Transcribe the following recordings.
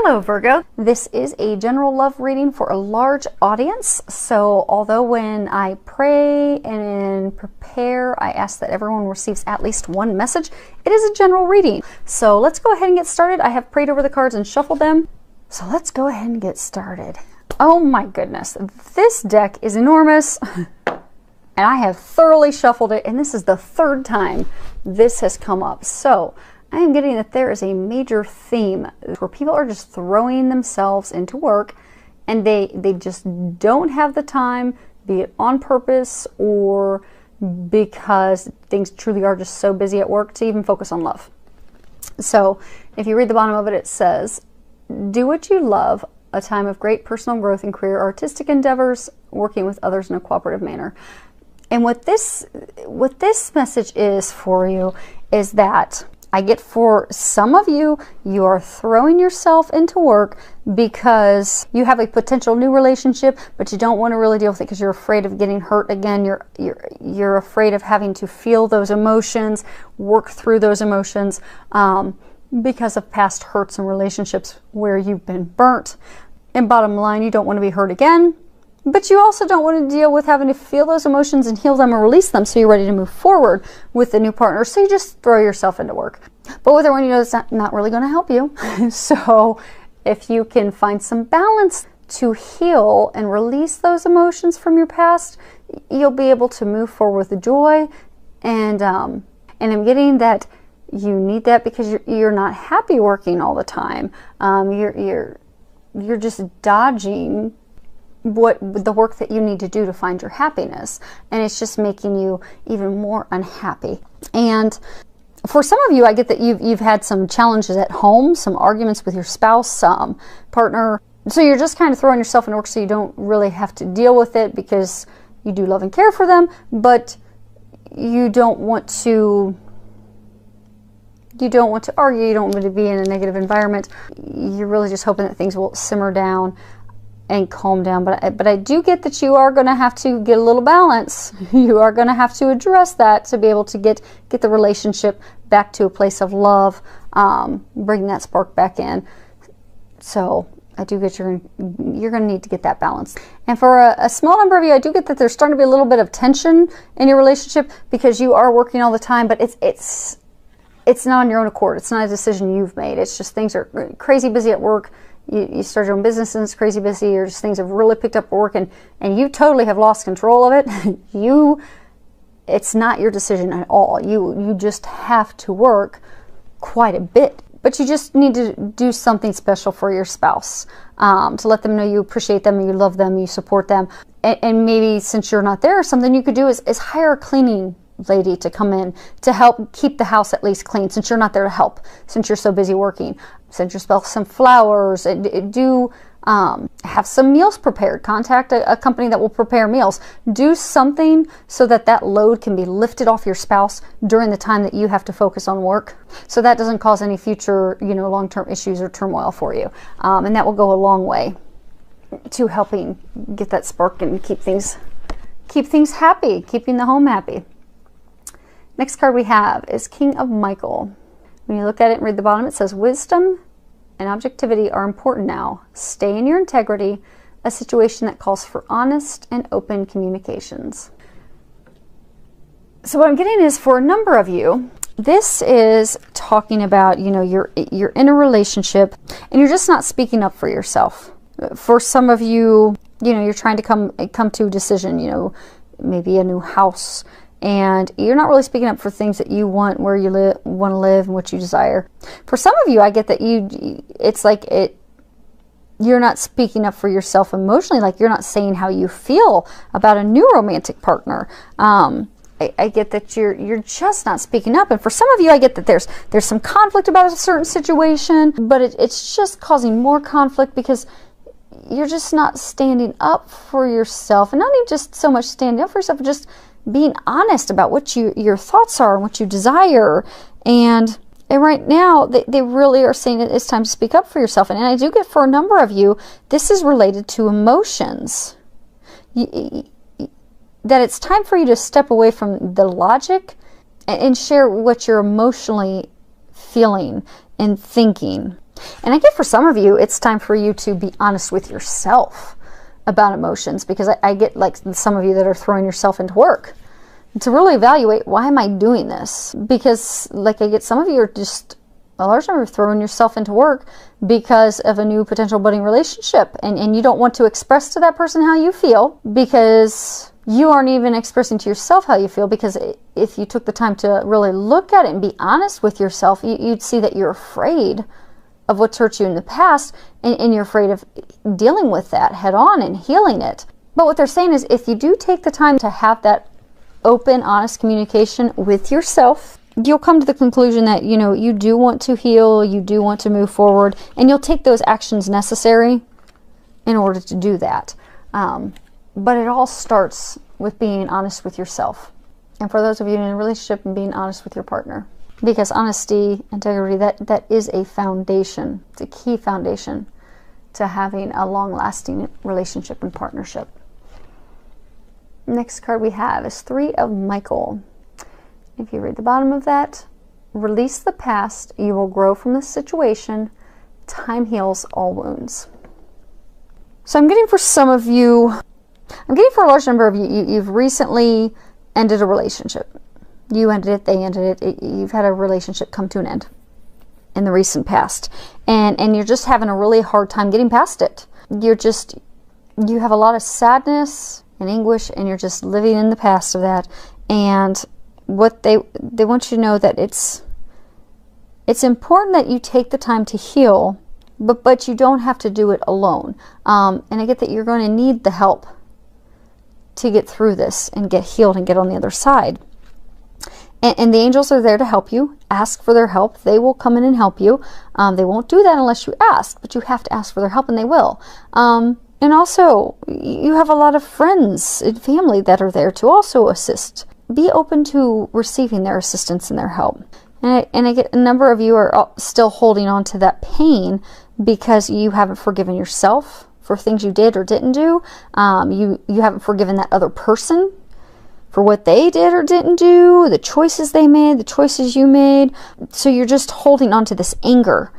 Hello Virgo, this is a general love reading for a large audience. So although when I pray and prepare, I ask that everyone receives at least one message, it is a general reading. So let's go ahead and get started. I have prayed over the cards and shuffled them. So let's go ahead and get started. Oh my goodness, this deck is enormous and I have thoroughly shuffled it, and this is the third time this has come up. So I am getting that there is a major theme where people are just throwing themselves into work and they just don't have the time, be it on purpose or because things truly are just so busy at work, to even focus on love. So if you read the bottom of it, it says, do what you love, a time of great personal growth in career, artistic endeavors, working with others in a cooperative manner. And what this message is for you is that I get for some of you, you are throwing yourself into work because you have a potential new relationship, but you don't want to really deal with it because you're afraid of getting hurt again. You're afraid of having to feel those emotions, work through those emotions because of past hurts and relationships where you've been burnt. And bottom line, you don't want to be hurt again. But you also don't want to deal with having to feel those emotions and heal them or release them so you're ready to move forward with the new partner. So you just throw yourself into work. But with everyone, you know it's not really going to help you. So if you can find some balance to heal and release those emotions from your past, you'll be able to move forward with joy. And I'm getting that you need that because you're not happy working all the time. You're just dodging the work that you need to do to find your happiness, and it's just making you even more unhappy. And for some of you, I get that you've had some challenges at home, some arguments with your spouse, partner, so you're just kind of throwing yourself in work so you don't really have to deal with it because you do love and care for them, but you don't want to argue, you don't want to be in a negative environment. You're really just hoping that things will simmer down and calm down. But I do get that you are going to have to get a little balance. You are going to have to address that to be able to get the relationship back to a place of love, bring that spark back in. So I do get you're going to need to get that balance. And for a small number of you, I do get that there's starting to be a little bit of tension in your relationship because you are working all the time, but it's not on your own accord. It's not a decision you've made. It's just things are crazy busy at work. You start your own business and it's crazy busy, or just things have really picked up work and you totally have lost control of it. It's not your decision at all. You just have to work quite a bit. But you just need to do something special for your spouse, to let them know you appreciate them, you love them, you support them. And maybe since you're not there, something you could do is hire a cleaning lady to come in to help keep the house at least clean, since you're not there to help, since you're so busy working. Send your spouse some flowers, and have some meals prepared. Contact a company that will prepare meals. Do something so that load can be lifted off your spouse during the time that you have to focus on work, so that doesn't cause any future long-term issues or turmoil for you, and that will go a long way to helping get that spark and keep things happy, keeping the home happy. Next card we have is King of Michael. When you look at it and read the bottom, it says, wisdom and objectivity are important now. Stay in your integrity, a situation that calls for honest and open communications. So what I'm getting is, for a number of you, this is talking about, you're in a relationship and you're just not speaking up for yourself. For some of you, you're trying to come to a decision, maybe a new house, and you're not really speaking up for things that you want, where you want to live and what you desire. For some of you, I get that you're not speaking up for yourself emotionally, like you're not saying how you feel about a new romantic partner. I get that you're just not speaking up. And for some of you, I get that there's some conflict about a certain situation, but it's just causing more conflict because you're just not standing up for yourself. And not even just so much standing up for yourself, but just being honest about what your thoughts are and what you desire. And right now, they really are saying it's time to speak up for yourself. And I do get, for a number of you, this is related to emotions. That it's time for you to step away from the logic and share what you're emotionally feeling and thinking. And I get for some of you, it's time for you to be honest with yourself about emotions, because I get like some of you that are throwing yourself into work to really evaluate, why am I doing this? Because like I get some of you are just a large number of throwing yourself into work because of a new potential budding relationship, and you don't want to express to that person how you feel, because you aren't even expressing to yourself how you feel. Because if you took the time to really look at it and be honest with yourself, you'd see that you're afraid of what's hurt you in the past, and you're afraid of dealing with that head on and healing it. But what they're saying is, if you do take the time to have that open, honest communication with yourself, you'll come to the conclusion that, you know, you do want to heal, you do want to move forward, and you'll take those actions necessary in order to do that. But it all starts with being honest with yourself. And for those of you in a relationship, and being honest with your partner. Because honesty, integrity, that is a foundation. It's a key foundation to having a long-lasting relationship and partnership. Next card we have is 3 of Michael. If you read the bottom of that, release the past, you will grow from the situation, time heals all wounds. So I'm getting for some of you, I'm getting for a large number of you, you've recently ended a relationship. You ended it, they ended it, you've had a relationship come to an end in the recent past. And you're just having a really hard time getting past it. You have a lot of sadness and anguish, and you're just living in the past of that. And what they want you to know that it's important that you take the time to heal, but you don't have to do it alone. And I get that you're going to need the help to get through this and get healed and get on the other side. And the angels are there to help you. Ask for their help. They will come in and help you. They won't do that unless you ask, but you have to ask for their help, and they will. And also, you have a lot of friends and family that are there to also assist. Be open to receiving their assistance and their help. And I get a number of you are still holding on to that pain because you haven't forgiven yourself for things you did or didn't do. You haven't forgiven that other person for what they did or didn't do, the choices they made, the choices you made. So you're just holding on to this anger,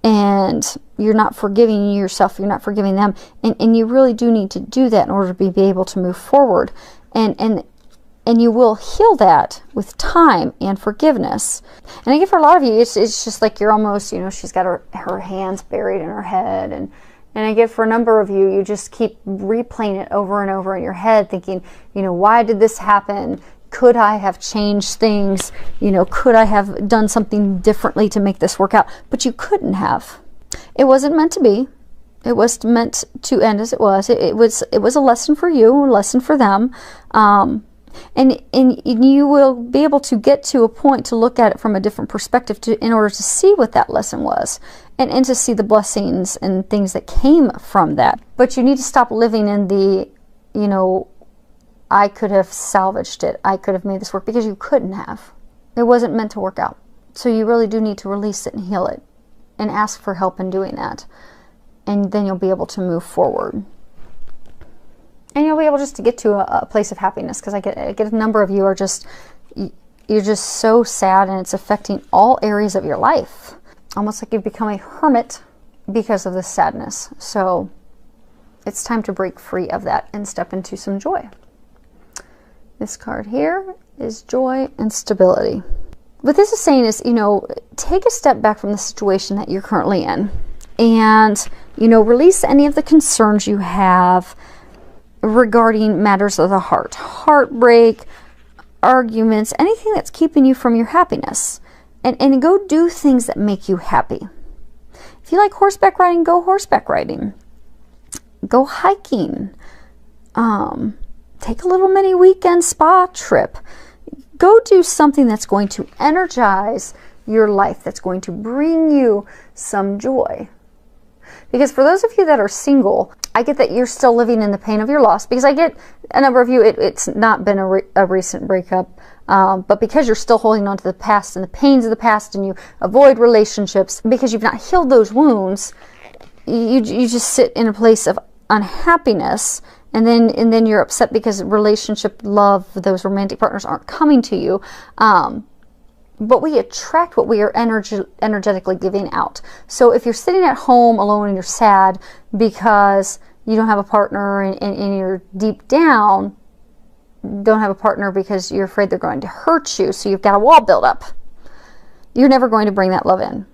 and you're not forgiving yourself, you're not forgiving them. And you really do need to do that in order to be able to move forward. And you will heal that with time and forgiveness. And I get for a lot of you, it's just like you're almost, you know, she's got her hands buried in her head. And I get for a number of you, you just keep replaying it over and over in your head, thinking, you know, why did this happen? Could I have changed things? You know, could I have done something differently to make this work out? But you couldn't have. It wasn't meant to be. It was meant to end as it was. It was a lesson for you, a lesson for them. And you will be able to get to a point to look at it from a different perspective in order to see what that lesson was, and to see the blessings and things that came from that. But you need to stop living in the, you know, I could have salvaged it, I could have made this work, because you couldn't have. It wasn't meant to work out. So you really do need to release it and heal it and ask for help in doing that. And then you'll be able to move forward. And you'll be able just to get to a place of happiness, because I get a number of you are just, you're just so sad, and it's affecting all areas of your life. Almost like you've become a hermit because of this sadness. So it's time to break free of that and step into some joy. This card here is joy and stability. What this is saying is, you know, take a step back from the situation that you're currently in, and, you know, release any of the concerns you have regarding matters of the heart, heartbreak, arguments, anything that's keeping you from your happiness, and go do things that make you happy. If you like horseback riding, go horseback riding, go hiking, take a little mini weekend spa trip, go do something that's going to energize your life, that's going to bring you some joy. Because for those of you that are single, I get that you're still living in the pain of your loss, because I get a number of you, it's not been a recent breakup, but because you're still holding on to the past and the pains of the past, and you avoid relationships because you've not healed those wounds, you just sit in a place of unhappiness, and then you're upset because relationship, love, those romantic partners aren't coming to you. but we attract what we are energetically giving out. So if you're sitting at home alone and you're sad because you don't have a partner, and you're deep down, don't have a partner because you're afraid they're going to hurt you, so you've got a wall built up, you're never going to bring that love in.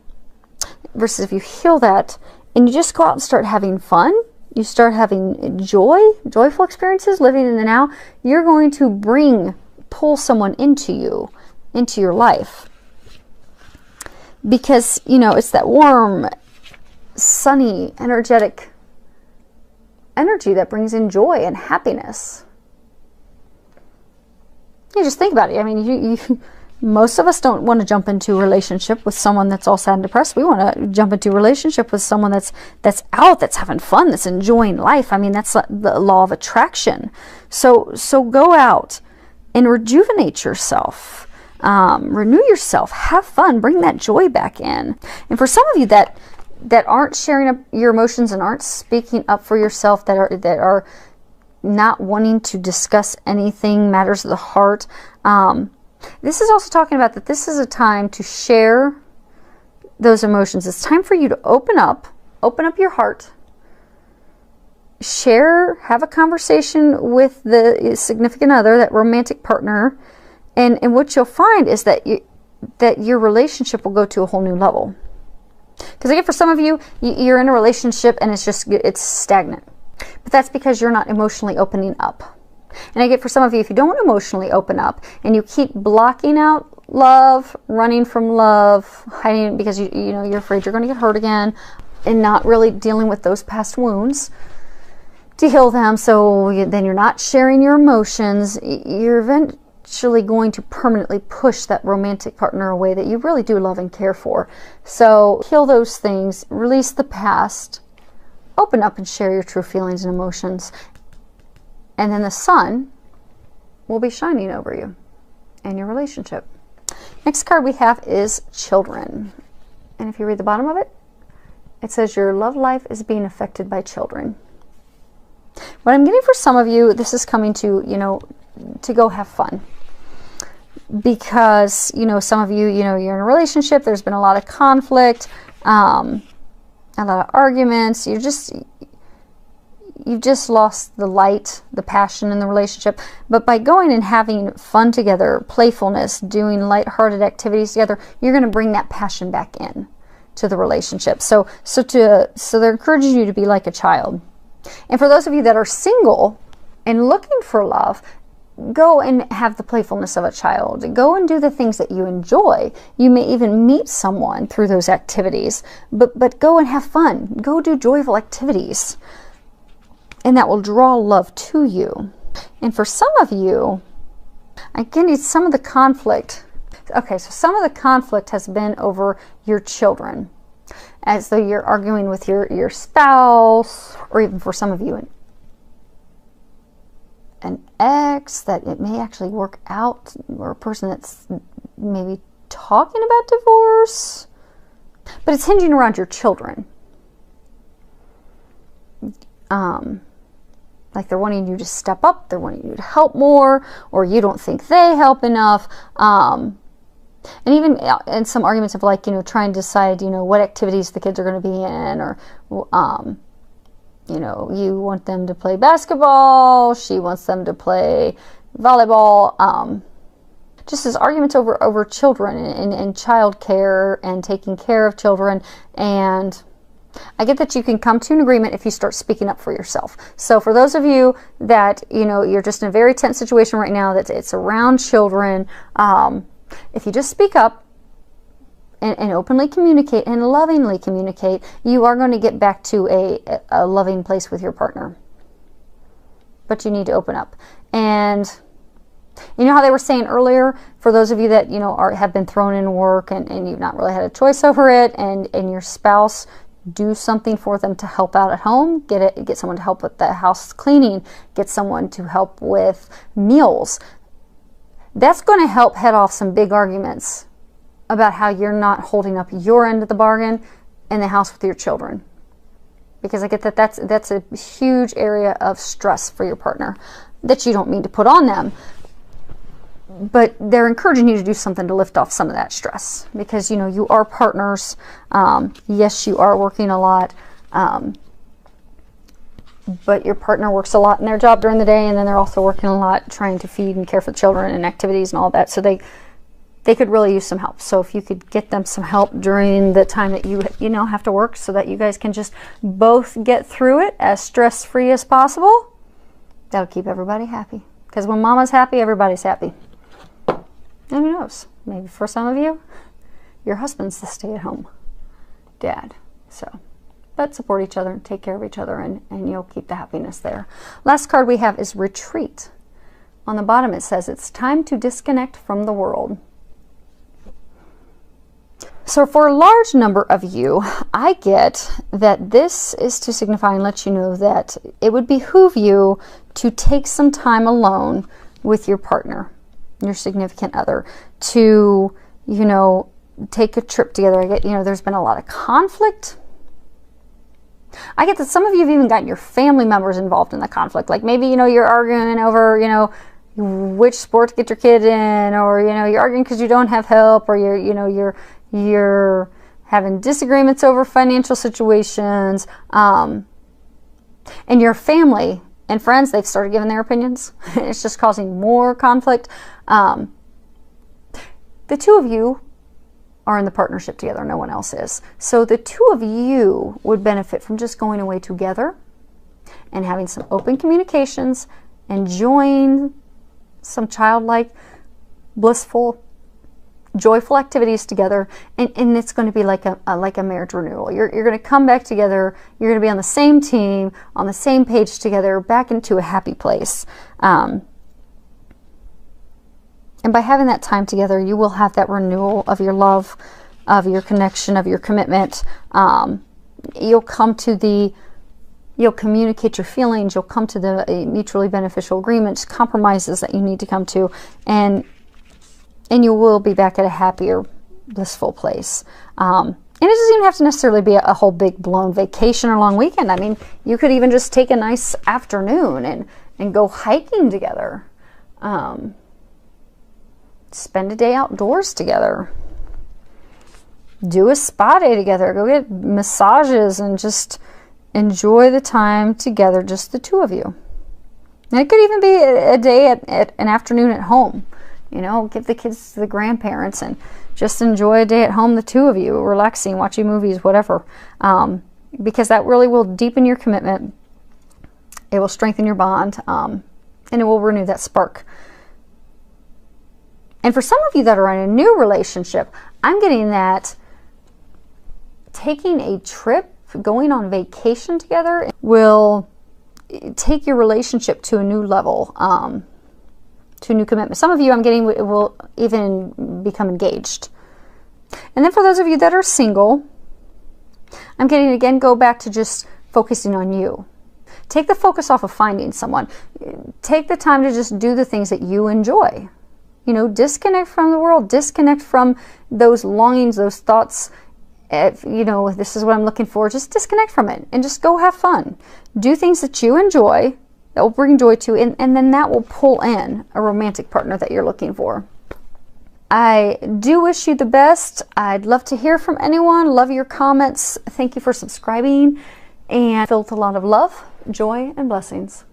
Versus if you heal that and you just go out and start having fun, you start having joyful experiences, living in the now, you're going to pull someone into your life. Because, it's that warm, sunny, energetic energy that brings in joy and happiness. You just think about it. I mean, most of us don't want to jump into a relationship with someone that's all sad and depressed. We want to jump into a relationship with someone that's out, that's having fun, that's enjoying life. I mean, that's the law of attraction. So go out and rejuvenate yourself. Renew yourself. Have fun. Bring that joy back in. And for some of you that aren't sharing up your emotions and aren't speaking up for yourself, that are not wanting to discuss anything, matters of the heart, this is also talking about that this is a time to share those emotions. It's time for you to open up your heart, have a conversation with the significant other, that romantic partner, and what you'll find is that your relationship will go to a whole new level. Because again, for some of you, you're in a relationship and it's stagnant. But that's because you're not emotionally opening up. And I get for some of you, if you don't emotionally open up and you keep blocking out love, running from love, hiding because you're afraid you're going to get hurt again, and not really dealing with those past wounds to heal them, so then you're not sharing your emotions, you're eventually going to permanently push that romantic partner away that you really do love and care for. So heal those things, release the past, open up and share your true feelings and emotions. And then the sun will be shining over you and your relationship. Next card we have is children. And if you read the bottom of it, it says your love life is being affected by children. What I'm getting for some of you, this is coming to, to go have fun. Because, some of you, you're in a relationship, there's been a lot of conflict, a lot of arguments, you've just lost the light, the passion in the relationship. But by going and having fun together, playfulness, doing lighthearted activities together, you're going to bring that passion back in to the relationship. So they're encouraging you to be like a child. And for those of you that are single and looking for love, go and have the playfulness of a child. Go and do the things that you enjoy. You may even meet someone through those activities, but go and have fun. Go do joyful activities. And that will draw love to you. And for some of you, again, it's some of the conflict. Okay, so some of the conflict has been over your children. As though you're arguing with your spouse, or even for some of you, an ex, that it may actually work out, or a person that's maybe talking about divorce. But it's hinging around your children. Like they're wanting you to step up, they're wanting you to help more, or you don't think they help enough. And even in some arguments of trying to decide, what activities the kids are going to be in, or, you want them to play basketball, she wants them to play volleyball. Just as arguments over children and child care and taking care of children. And I get that you can come to an agreement if you start speaking up for yourself. So for those of you that, you're just in a very tense situation right now, that it's around children, if you just speak up and openly communicate and lovingly communicate, you are going to get back to a loving place with your partner. But you need to open up. And you know how they were saying earlier, for those of you that, have been thrown in work and you've not really had a choice over it, and your spouse, do something for them to help out at home. Get someone to help with the house cleaning. Get someone to help with meals. That's going to help head off some big arguments about how you're not holding up your end of the bargain in the house with your children. Because I get that that's a huge area of stress for your partner that you don't mean to put on them. but they're encouraging you to do something to lift off some of that stress, because, you know, you are partners. Yes, you are working a lot, but your partner works a lot in their job during the day, and then they're also working a lot trying to feed and care for the children and activities and all that. So they could really use some help. So if you could get them some help during the time that you know, have to work, so that you guys can just both get through it as stress-free as possible, that'll keep everybody happy. Because when mama's happy, everybody's happy. And who knows, maybe for some of you, your husband's the stay-at-home dad. So, but support each other and take care of each other, and you'll keep the happiness there. Last card we have is retreat. On the bottom it says, it's time to disconnect from the world. So for a large number of you, I get that this is to signify and let you know that it would behoove you to take some time alone with your partner, your significant other, to, you know, take a trip together. I get, you know, there's been a lot of conflict. I get that some of you have even gotten your family members involved in the conflict. Like maybe, you know, you're arguing over, you know, which sport to get your kid in, or, you know, you're arguing because you don't have help, or you're, you know, you're having disagreements over financial situations, and your family and friends, they've started giving their opinions. It's just causing more conflict. The two of you are in the partnership together. No one else is. So the two of you would benefit from just going away together and having some open communications, enjoying some childlike, blissful, joyful activities together, and it's going to be like a marriage renewal. You're going to come back together. You're going to be on the same team, on the same page together, back into a happy place. And by having that time together, you will have that renewal of your love, of your connection, of your commitment. You'll communicate your feelings. You'll come to the mutually beneficial agreements, compromises that you need to come to, and you will be back at a happier, blissful place. And it doesn't even have to necessarily be a whole big blown vacation or long weekend. I mean, you could even just take a nice afternoon and go hiking together. Spend a day outdoors together. Do a spa day together. Go get massages and just enjoy the time together, just the two of you. And it could even be a day at an afternoon at home. You know, give the kids to the grandparents and just enjoy a day at home, the two of you, relaxing, watching movies, whatever. Because that really will deepen your commitment. It will strengthen your bond, and it will renew that spark. And for some of you that are in a new relationship, I'm getting that taking a trip, going on vacation together, will take your relationship to a new level, to a new commitment. Some of you, I'm getting, will even become engaged. And then for those of you that are single, I'm getting, again, go back to just focusing on you. Take the focus off of finding someone. Take the time to just do the things that you enjoy. You know, disconnect from the world, disconnect from those longings, those thoughts. If, you know, this is what I'm looking for, just disconnect from it and just go have fun. Do things that you enjoy, that will bring joy to you, and then that will pull in a romantic partner that you're looking for. I do wish you the best. I'd love to hear from anyone. Love your comments. Thank you for subscribing, and filled with a lot of love, joy, and blessings.